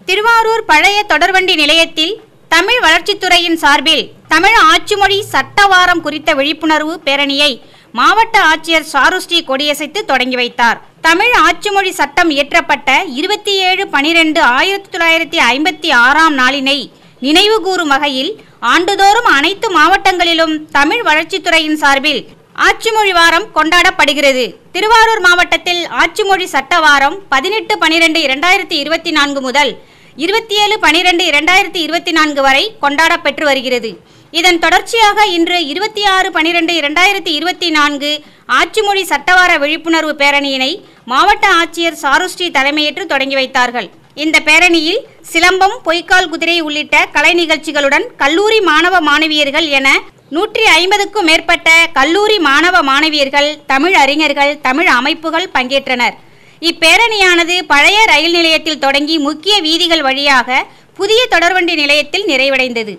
திருவாரூர் பழைய தொடர்வண்டி நிலையத்தில் தமிழ் வளர்ச்சித்துறையின் சார்பில் தமிழ் ஆட்சிமொழி சட்ட வாரம் குறித்த விழிப்புணர்வு பேரணியை மாவட்ட ஆட்சியர் சாருஸ்ரீ கொடியசைத்து தொடங்கி வைத்தார். தமிழ் ஆட்சிமொழி சட்டம் இயற்றப்பட்ட 27/12/1956 நாளினை நினைவு கூறும் வகையில் ஆண்டுதோறும் அனைத்து மாவட்டங்களிலும் தமிழ் வளர்ச்சித்துறையின் சார்பில் ஆட்சிமொழி வாரம் கொண்டாடப்படுகிறது. திருவாரூர் மாவட்டத்தில் ஆட்சிமொழி சட்ட வாரம் 18/12/2024 முதல் 27/12/2024 வரை கொண்டாடப்பெற்று வருகிறது. இதன் தொடர்ச்சியாக இன்று 26/12/2024 ஆட்சிமொழி சட்டவார விழிப்புணர்வு பேரணியினை மாவட்ட ஆட்சியர் சாருஸ்ரீ தலைமையேற்று தொடங்கி வைத்தார்கள். இந்த பேரணியில் சிலம்பம், பொய்க்கால் குதிரை உள்ளிட்ட கலை நிகழ்ச்சிகளுடன் கல்லூரி மாணவ மாணவியர்கள் என 150க்கும் மேற்பட்ட கல்லூரி மாணவ மாணவியர்கள், தமிழ் அறிஞர்கள், தமிழ் அமைப்புகள் பங்கேற்றனர். இப்பேரணியானது பழைய ரயில் நிலையத்தில் தொடங்கி முக்கிய வீதிகள் வழியாக புதிய தொடர்வண்டி நிலையத்தில் நிறைவடைந்தது.